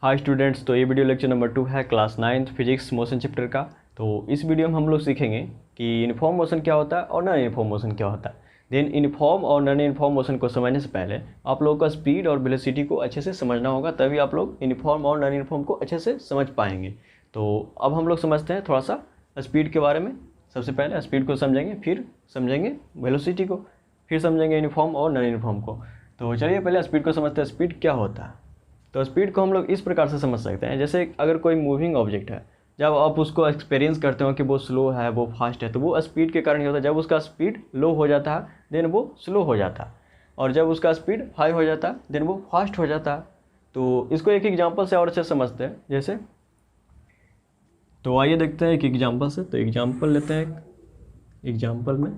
Hi students, तो ये video lecture number 2 है class 9th physics motion chapter का। तो इस वीडियो में हम लोग सीखेंगे कि यूनिफॉर्म मोशन क्या होता है और नॉन यूनिफॉर्म मोशन क्या होता है। देन यूनिफॉर्म और नॉन यूनिफॉर्म मोशन को समझने से पहले आप लोगों का स्पीड और वेलोसिटी को अच्छे से समझना होगा, तभी आप लोग यूनिफॉर्म और नॉन यूनिफॉर्म को अच्छे से समझ पाएंगे। तो अब हम लोग समझते हैं थोड़ा सा स्पीड के बारे में। सबसे पहले स्पीड को समझेंगे, फिर समझेंगे वेलोसिटी को, फिर समझेंगे यूनिफॉर्म और नॉन यूनिफॉर्म को। तो चलिए पहले स्पीड को समझते हैं, स्पीड क्या होता है। तो स्पीड को हम लोग इस प्रकार से समझ सकते हैं, जैसे अगर कोई मूविंग ऑब्जेक्ट है, जब आप उसको एक्सपीरियंस करते हो कि वो स्लो है, वो फास्ट है, तो वो स्पीड के कारण ही होता है। जब उसका स्पीड लो हो जाता है देन वो स्लो हो जाता है, और जब उसका स्पीड हाई हो जाता है देन वो फास्ट हो जाता है। तो इसको एक एग्जांपल से और अच्छे से समझते हैं। जैसे तो आइए देखते हैं एक एग्जांपल से। तो एग्जांपल लेते हैं, एग्जांपल में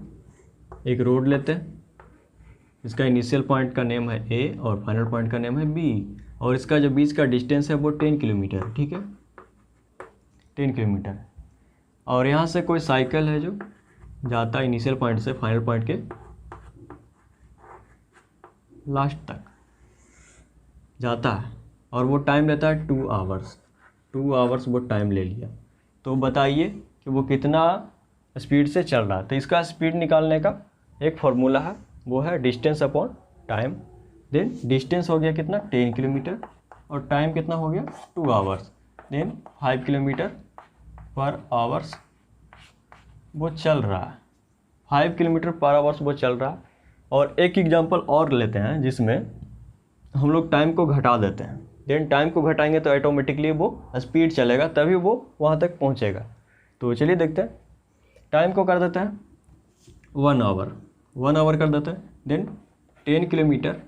एक रोड लेते हैं। इसका इनिशियल पॉइंट का नेम है ए और फाइनल पॉइंट का नेम है बी, और इसका जो बीच का डिस्टेंस है वो 10 किलोमीटर, ठीक है, 10 किलोमीटर। और यहाँ से कोई साइकिल है जो जाता है इनिशियल पॉइंट से फाइनल पॉइंट के लास्ट तक जाता है, और वो टाइम लेता है 2 आवर्स। 2 आवर्स वो टाइम ले लिया। तो बताइए कि वो कितना स्पीड से चल रहा है। तो इसका स्पीड निकालने का एक फॉर्मूला है, वो है distance upon time. Then distance हो गया कितना, 10 किलोमीटर, और टाइम कितना हो गया 2 hours. Then 5 kilometre per hours वो चल रहा है, 5 किलोमीटर पर आवर्स वो चल रहा है। और एक एग्जांपल और लेते हैं जिसमें हम लोग टाइम को घटा देते हैं। देन टाइम को घटाएंगे तो ऑटोमेटिकली वो स्पीड चलेगा, तभी वो वहाँ तक पहुँचेगा। तो चलिए देखते हैं। टाइम को कर देते हैं 1 आवर, 1 आवर कर देते हैं। देन 10 किलोमीटर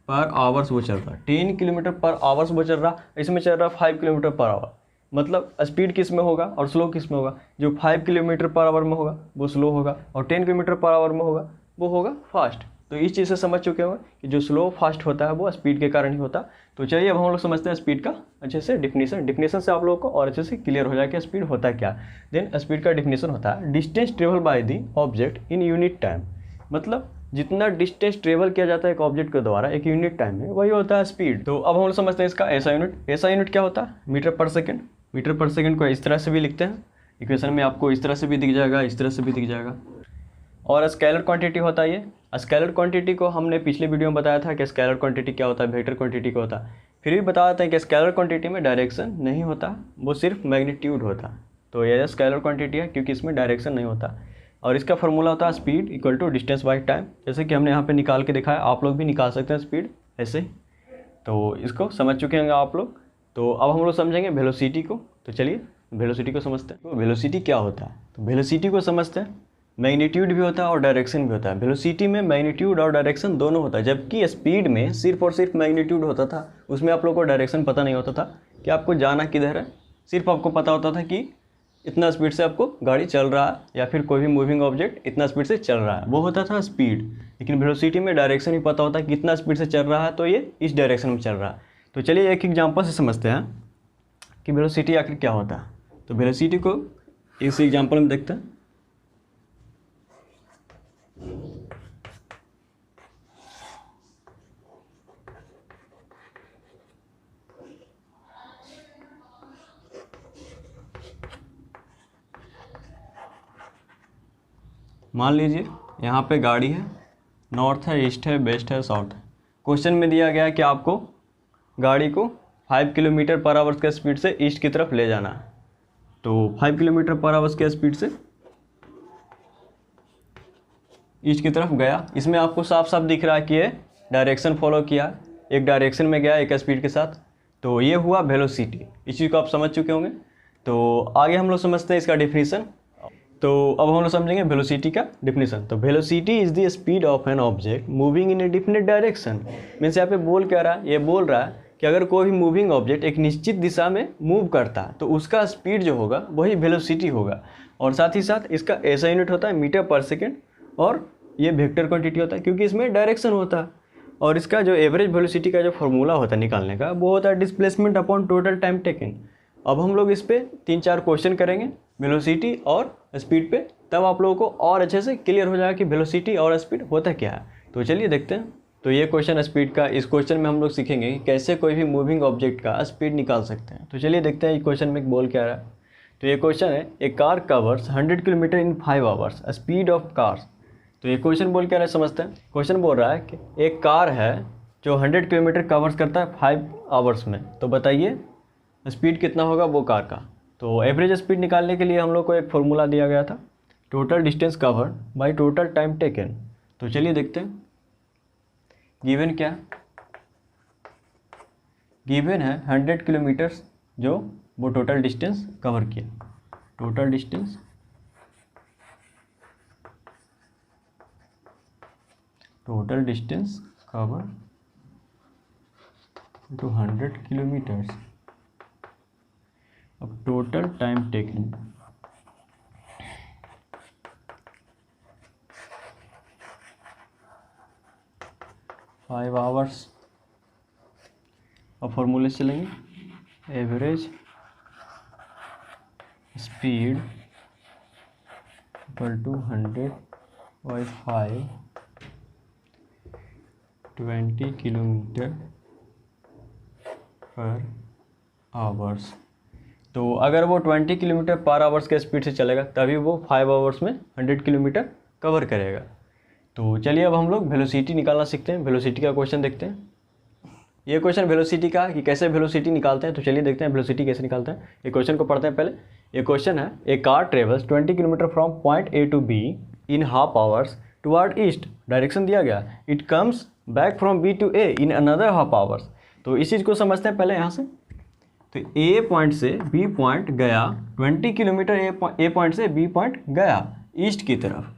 पर आवर्स वो चल रहा है, 10 किलोमीटर पर आवर्स वो चल रहा, इसमें चल रहा 5 किलोमीटर पर आवर। मतलब स्पीड किस में होगा और स्लो किस में होगा। जो 5 किलोमीटर पर आवर में होगा वो स्लो होगा, और 10 किलोमीटर पर आवर में होगा वो होगा फास्ट। तो इस चीज़ से समझ चुके होंगे कि जो स्लो फास्ट होता है वो स्पीड के कारण ही होता है। तो चलिए अब हम लोग समझते हैं स्पीड का अच्छे से डिफिनीसन से आप लोगों को और अच्छे से क्लियर हो जाए कि स्पीड होता क्या। देन स्पीड का डिफिनीसन होता है distance travel by the object in unit time. मतलब जितना डिस्टेंस ट्रेवल किया जाता है एक ऑब्जेक्ट के द्वारा एक यूनिट टाइम में, वही होता है स्पीड। तो अब हम लोग समझते हैं इसका ऐसा यूनिट। ऐसा यूनिट क्या होता है, मीटर पर सेकंड। मीटर पर सेकंड को इस तरह से भी लिखते हैं, इक्वेशन में आपको इस तरह से भी दिख जाएगा, इस तरह से भी दिख जाएगा। और स्केलर क्वांटिटी होता है ये। स्केलर क्वांटिटी को हमने पिछले वीडियो में बताया था कि स्केलर क्वांटिटी क्या होता है, वेक्टर क्वांटिटी क्या होता है। फिर भी बता देते हैं कि स्केलर क्वांटिटी में डायरेक्शन नहीं होता, वो सिर्फ मैग्नीट्यूड होता है। तो यह स्केलर क्वांटिटी है क्योंकि इसमें डायरेक्शन नहीं होता। और इसका फार्मूला होता है speed equal to distance by time. जैसे कि हमने यहाँ पे निकाल के दिखाया, आप लोग भी निकाल सकते हैं स्पीड ऐसे। तो इसको समझ चुके होंगे आप लोग। तो अब हम लोग समझेंगे वेलोसिटी को। तो चलिए वेलोसिटी को समझते हैं। तो वेलोसिटी क्या होता है, तो वेलोसिटी को समझते हैं। मैग्नीट्यूड भी होता है और डायरेक्शन भी होता है। वेलोसिटी में मैग्नीट्यूड और डायरेक्शन दोनों होता है, जबकि स्पीड में सिर्फ और सिर्फ मैग्नीट्यूड होता था। उसमें आप लोग को डायरेक्शन पता नहीं होता था कि आपको जाना किधर है। सिर्फ आपको पता होता था कि इतना स्पीड से आपको गाड़ी चल रहा है, या फिर कोई भी मूविंग ऑब्जेक्ट इतना स्पीड से चल रहा है, वो होता था स्पीड। लेकिन वेलोसिटी में डायरेक्शन ही पता होता है कि कितना स्पीड से चल रहा है, तो ये इस डायरेक्शन में चल रहा है। तो चलिए एक एग्जांपल से समझते हैं कि वेलोसिटी आखिर क्या होता है। तो वेलोसिटी को इस एग्जांपल में देखते हैं। मान लीजिए यहाँ पे गाड़ी है, नॉर्थ है, ईस्ट है, वेस्ट है, साउथ है। क्वेश्चन में दिया गया है कि आपको गाड़ी को 5 किलोमीटर पर आवर्स के स्पीड से ईस्ट की तरफ ले जाना है। तो 5 किलोमीटर पर आवर्स के स्पीड से ईस्ट की तरफ गया। इसमें आपको साफ साफ दिख रहा है कि ये डायरेक्शन फॉलो किया, एक डायरेक्शन में गया एक स्पीड के साथ। तो ये हुआ वेलोसिटी। इस चीज़ को आप समझ चुके होंगे। तो आगे हम लोग समझते हैं इसका डिफिनीसन। तो अब हम लोग समझेंगे वेलोसिटी का डिफिनीसन। तो velocity is the speed of an object moving in A definite direction. Means यहाँ पे बोल क्या रहा है, ये बोल रहा है कि अगर कोई भी मूविंग ऑब्जेक्ट एक निश्चित दिशा में मूव करता है तो उसका स्पीड जो होगा वही वेलोसिटी होगा। और साथ ही साथ इसका ऐसा यूनिट होता है मीटर पर सेकेंड, और ये वेक्टर क्वांटिटी होता है क्योंकि इसमें डायरेक्शन होता है। और इसका जो एवरेज वेलोसिटी का जो फॉर्मूला होता है निकालने का, वो होता है displacement upon total time taken. अब हम लोग इस पर 3-4 क्वेश्चन करेंगे वेलोसिटी और स्पीड पे, तब आप लोगों को और अच्छे से क्लियर हो जाएगा कि वेलोसिटी और स्पीड होता क्या है। तो चलिए देखते हैं। तो ये क्वेश्चन स्पीड का, इस क्वेश्चन में हम लोग सीखेंगे कि कैसे कोई भी मूविंग ऑब्जेक्ट का स्पीड निकाल सकते हैं। तो चलिए देखते हैं ये क्वेश्चन में बोल क्या रहा है। तो ये क्वेश्चन है, a car covers 100 kilometre in 5 hours, speed of cars. तो ये क्वेश्चन बोल क्या रहा है समझते हैं। क्वेश्चन बोल रहा है कि एक कार है जो 100 किलोमीटर कवर्स करता है 5 आवर्स में, तो बताइए स्पीड कितना होगा वो कार का। तो एवरेज स्पीड निकालने के लिए हम लोग को एक फॉर्मूला दिया गया था, total distance covered by total time taken. तो चलिए देखते हैं गिवन क्या, गिवन है 100 किलोमीटर्स जो वो टोटल डिस्टेंस कवर किया, total distance cover to 100 kilometres, अब total time taken, five hours. अब फॉर्मूले चलेंगे, average speed equal to 100/5, 20 kilometre per hours. तो अगर वो 20 किलोमीटर पर आवर्स के स्पीड से चलेगा तभी वो 5 आवर्स में 100 किलोमीटर कवर करेगा। तो चलिए अब हम लोग वेलोसिटी निकालना सीखते हैं। वेलोसिटी का क्वेश्चन देखते हैं। ये क्वेश्चन वेलोसिटी का कि कैसे वेलोसिटी निकालते हैं, तो चलिए देखते हैं वेलोसिटी कैसे निकालते हैं। ये क्वेश्चन को पढ़ते हैं पहले। ये क्वेश्चन है, a car travels 20 kilometre from point A to B in half hours toward east, direction दिया गया, it comes back from B to A in another half hours. तो इस चीज़ को समझते हैं पहले यहाँ से। तो ए पॉइंट से बी पॉइंट गया 20 किलोमीटर, ए पॉइंट से बी पॉइंट गया ईस्ट की तरफ,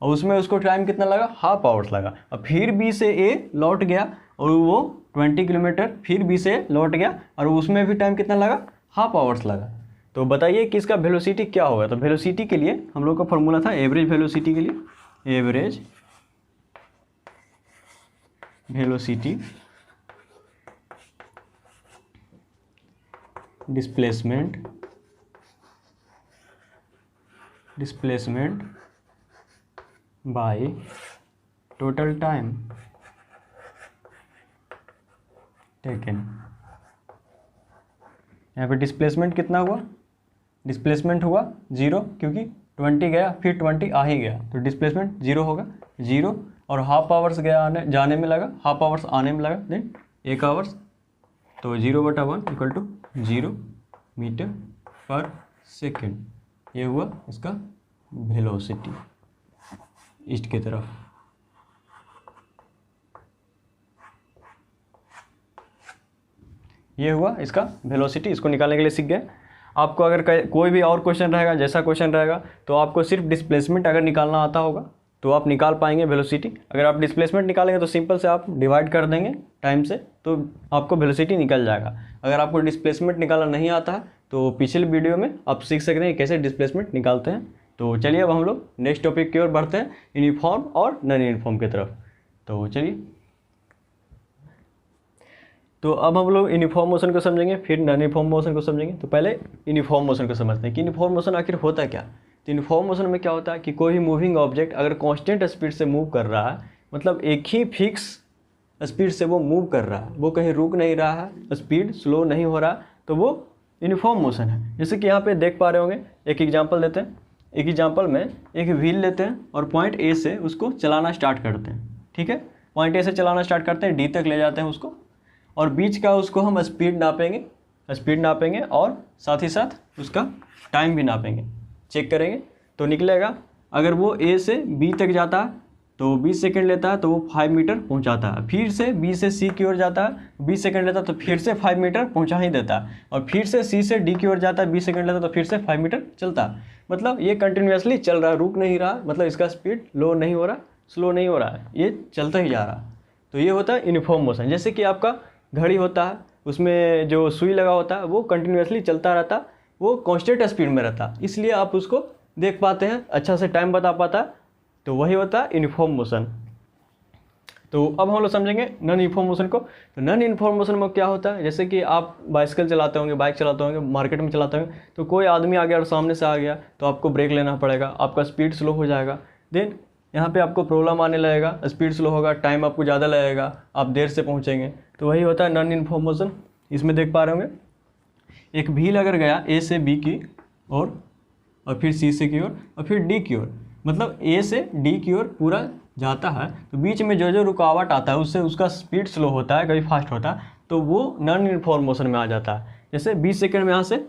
और उसमें उसको टाइम कितना लगा, हाफ आवर्स लगा। और फिर बी से ए लौट गया और वो 20 किलोमीटर फिर बी से लौट गया और उसमें भी टाइम कितना लगा, हाफ आवर्स लगा। तो बताइए कि इसका वेलोसिटी क्या होगा। तो वेलोसिटी के लिए हम लोग का फॉर्मूला था एवरेज वेलोसिटी के लिए, average velocity displacement by total time taken. यहाँ पे डिस्प्लेसमेंट कितना हुआ, डिस्प्लेसमेंट हुआ 0, क्योंकि 20 गया फिर 20 आ ही गया, तो डिस्प्लेसमेंट 0 होगा, 0। और हाफ आवर्स गया जाने में लगा, हाफ आवर्स आने में लगा, देन 1 आवर्स, तो 0/1 इक्वल टू 0 मीटर पर सेकेंड। ये हुआ इसका वेलोसिटी ईस्ट की तरफ। ये हुआ इसका वेलोसिटी। इसको निकालने के लिए सीख गए। आपको अगर कोई भी और क्वेश्चन रहेगा, जैसा क्वेश्चन रहेगा, तो आपको सिर्फ डिस्प्लेसमेंट अगर निकालना आता होगा तो आप निकाल पाएंगे वेलोसिटी। अगर आप डिस्प्लेसमेंट निकालेंगे तो सिंपल से आप डिवाइड कर देंगे टाइम से, तो आपको वेलोसिटी निकल जाएगा। अगर आपको डिस्प्लेसमेंट निकालना नहीं आता है तो पिछले वीडियो में आप सीख सकते हैं कैसे डिस्प्लेसमेंट निकालते हैं। तो चलिए अब हम लोग नेक्स्ट टॉपिक की ओर बढ़ते हैं, यूनिफॉर्म और नॉन यूनिफॉर्म की तरफ। तो चलिए, तो अब हम लोग यूनिफॉर्म मोशन को समझेंगे, फिर नॉन यूनिफॉर्म मोशन को समझेंगे। तो पहले यूनिफॉर्म मोशन को समझते हैं कि यूनिफॉर्म मोशन आखिर होता क्या। तो यूनिफॉर्म मोशन में क्या होता है कि कोई भी मूविंग ऑब्जेक्ट अगर कांस्टेंट स्पीड से मूव कर रहा है, मतलब एक ही फिक्स स्पीड से वो मूव कर रहा है, वो कहीं रुक नहीं रहा है, स्पीड स्लो नहीं हो रहा, तो वो यूनिफॉर्म मोशन है। जैसे कि यहाँ पे देख पा रहे होंगे, एक एग्जांपल देते हैं। एक एग्जांपल में एक व्हील लेते हैं और पॉइंट ए से उसको चलाना स्टार्ट करते हैं, ठीक है। पॉइंट ए से चलाना स्टार्ट करते हैं, डी तक ले जाते हैं उसको, और बीच का उसको हम स्पीड नापेंगे और साथ ही साथ उसका टाइम भी नापेंगे, चेक करेंगे तो निकलेगा। अगर वो ए से बी तक जाता है तो 20 सेकंड लेता है, तो वो 5 मीटर पहुंचाता है। फिर से बी से सी की ओर जाता है, 20 सेकंड लेता है, तो फिर से 5 मीटर पहुंचा ही देता है। और फिर से सी से डी की ओर जाता है, 20 सेकंड लेता है, तो फिर से 5 मीटर चलता है। मतलब ये कंटिन्यूसली चल रहा है, रुक नहीं रहा, मतलब इसका स्पीड लो नहीं हो रहा, स्लो नहीं हो रहा है, ये चलता ही जा रहा है। तो ये होता है यूनिफॉर्म मोशन। जैसे कि आपका घड़ी होता है, उसमें जो सुई लगा होता है वो कंटिन्यूसली चलता रहता है, वो कांस्टेंट स्पीड में रहता है, इसलिए आप उसको देख पाते हैं, अच्छा से टाइम बता पाता है। तो वही होता है यूनिफॉर्म मोशन। तो अब हम लोग समझेंगे नॉन यूनिफॉर्म मोशन को। तो नॉन यूनिफॉर्म मोशन में क्या होता है, जैसे कि आप बाइसिकल चलाते होंगे, बाइक चलाते होंगे, मार्केट में चलाते होंगे, तो कोई आदमी आ गया और सामने से आ गया तो आपको ब्रेक लेना पड़ेगा, आपका स्पीड स्लो हो जाएगा। देन यहाँ पे आपको प्रॉब्लम आने लगेगा, स्पीड स्लो होगा, टाइम आपको ज़्यादा लगेगा, आप देर से पहुँचेंगे। तो वही होता है नॉन यूनिफॉर्म मोशन। इसमें देख पा रहे होंगे एक व्हील अगर गया ए से बी की ओर और फिर सी से की ओर और फिर डी की ओर, मतलब ए से डी की ओर पूरा जाता है, तो बीच में जो जो रुकावट आता है उससे उसका स्पीड स्लो होता है, कभी फास्ट होता है, तो वो नॉन यूनिफॉर्म मोशन में आ जाता है। जैसे 20 सेकंड में यहाँ से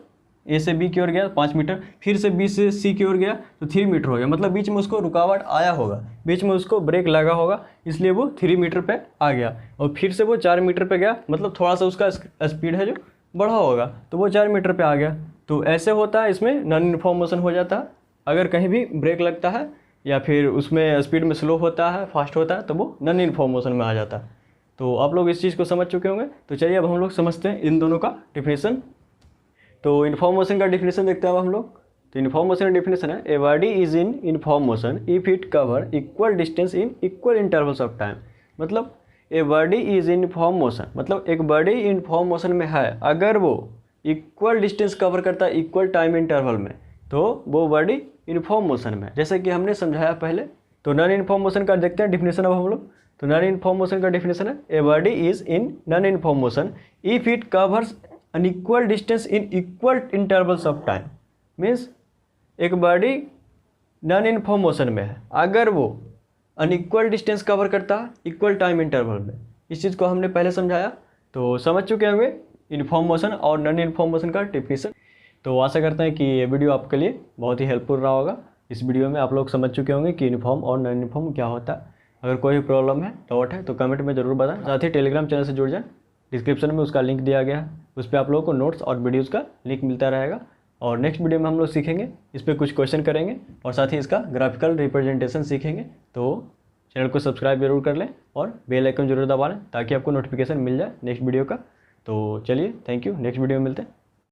ए से बी की ओर गया 5 मीटर, फिर से बी से सी की ओर गया तो 3 मीटर हो गया, मतलब बीच में उसको रुकावट आया होगा, बीच में उसको ब्रेक लगा होगा, इसलिए वो 3 मीटर पे आ गया। और फिर से वो 4 मीटर पे गया, मतलब थोड़ा सा उसका स्पीड है जो बढ़ा होगा, तो वो 4 मीटर पे आ गया। तो ऐसे होता है, इसमें नॉन यूनिफॉर्म मोशन हो जाता है। अगर कहीं भी ब्रेक लगता है या फिर उसमें स्पीड में स्लो होता है, फास्ट होता है, तो वो नॉन यूनिफॉर्म मोशन में आ जाता है। तो आप लोग इस चीज़ को समझ चुके होंगे। तो चलिए अब हम लोग समझते हैं इन दोनों का डिफिनेशन। तो यूनिफॉर्म मोशन का डिफिनेशन देखते हैं अब हम लोग। तो यूनिफॉर्म मोशन का डिफिनेशन है, a body is in uniform motion if it cover equal distance in equal intervals of time. मतलब a body is in uniform motion, मतलब एक बॉडी यूनिफॉर्म मोशन में है अगर वो इक्वल डिस्टेंस कवर करता है इक्वल टाइम इंटरवल में, तो वो बॉडी यूनिफॉर्म मोशन में, जैसे कि हमने समझाया पहले। तो नॉन यूनिफॉर्म मोशन का देखते हैं डिफिनेशन अब हम लोग। तो नॉन यूनिफॉर्म मोशन का डिफिनेशन है, a body is in non uniform motion if it covers an equal distance in equal intervals of time। Means एक बॉडी नॉन यूनिफॉर्म मोशन में है अगर वो अनइक्वल डिस्टेंस कवर करता है इक्वल टाइम इंटरवल में। इस चीज़ को हमने पहले समझाया, तो समझ चुके होंगे यूनिफॉर्म मोशन और नॉन यूनिफॉर्म मोशन का डिफिनेशन। तो आशा करते हैं कि ये वीडियो आपके लिए बहुत ही हेल्पफुल रहा होगा। इस वीडियो में आप लोग समझ चुके होंगे कि यूनिफॉर्म और नॉन यूनिफॉर्म क्या होता है। अगर कोई भी प्रॉब्लम है, डाउट है, तो कमेंट में ज़रूर बताएं। साथ ही टेलीग्राम चैनल से जुड़ जाएं, डिस्क्रिप्शन में उसका लिंक दिया गया है, उस पर आप लोगों को नोट्स और वीडियोज़ का लिंक मिलता रहेगा। और नेक्स्ट वीडियो में हम लोग सीखेंगे, इस पर कुछ क्वेश्चन करेंगे और साथ ही इसका ग्राफिकल रिप्रेजेंटेशन सीखेंगे। तो चैनल को सब्सक्राइब जरूर कर लें और बेल आइकन जरूर दबा लें ताकि आपको नोटिफिकेशन मिल जाए नेक्स्ट वीडियो का। तो चलिए, थैंक यू, नेक्स्ट वीडियो में मिलते हैं।